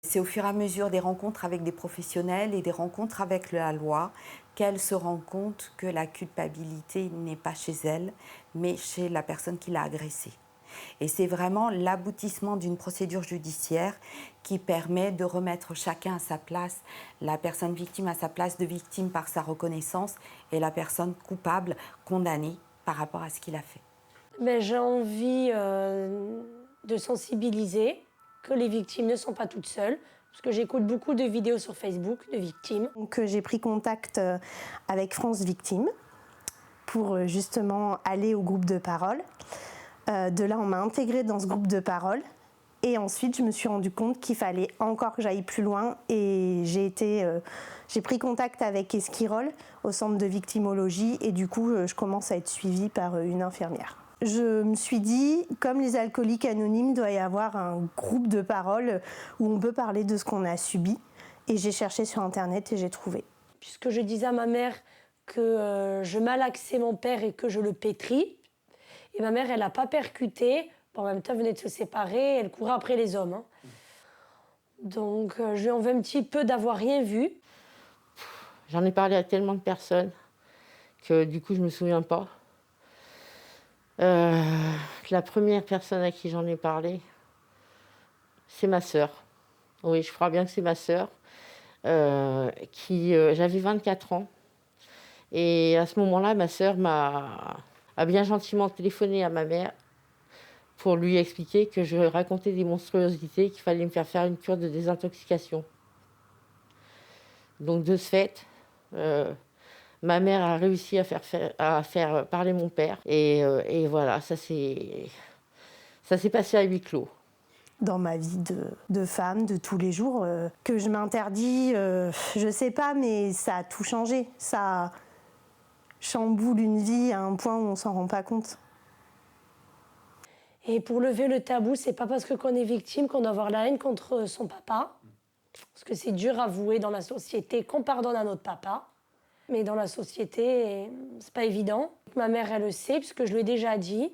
C'est au fur et à mesure des rencontres avec des professionnels et des rencontres avec la loi qu'elle se rend compte que la culpabilité n'est pas chez elle, mais chez la personne qui l'a agressée. Et c'est vraiment l'aboutissement d'une procédure judiciaire qui permet de remettre chacun à sa place, la personne victime à sa place de victime par sa reconnaissance et la personne coupable, condamnée par rapport à ce qu'il a fait. J'ai envie de sensibiliser, que les victimes ne sont pas toutes seules, parce que j'écoute beaucoup de vidéos sur Facebook de victimes. Donc j'ai pris contact avec France Victime pour justement aller au groupe de parole. De là, on m'a intégrée dans ce groupe de parole. Et ensuite, je me suis rendu compte qu'il fallait encore que j'aille plus loin. Et j'ai pris contact avec Esquirol au centre de victimologie. Et du coup, je commence à être suivie par une infirmière. Je me suis dit, comme les alcooliques anonymes, il doit y avoir un groupe de parole où on peut parler de ce qu'on a subi. Et j'ai cherché sur Internet et j'ai trouvé. Puisque je disais à ma mère que je malaxais mon père et que je le pétris. Et ma mère, elle n'a pas percuté. En même temps, elle venait de se séparer, elle courait après les hommes. Hein. Donc, je lui en veux un petit peu d'avoir rien vu. J'en ai parlé à tellement de personnes que du coup, je ne me souviens pas. La première personne à qui j'en ai parlé, c'est ma sœur. Oui, je crois bien que c'est ma sœur. J'avais 24 ans. Et à ce moment-là, ma sœur a bien gentiment téléphoné à ma mère pour lui expliquer que je racontais des monstruosités, qu'il fallait me faire une cure de désintoxication. Donc de ce fait, ma mère a réussi à faire parler mon père. Et voilà, ça s'est passé à huis clos. Dans ma vie de femme, de tous les jours, que je m'interdis, je sais pas, mais ça a tout changé. Ça chamboule une vie à un point où on s'en rend pas compte. Et pour lever le tabou, c'est pas parce qu'on est victime qu'on doit avoir la haine contre son papa. Parce que c'est dur à avouer dans la société qu'on pardonne à notre papa. Mais dans la société, c'est pas évident. Ma mère, elle le sait, puisque je lui ai déjà dit.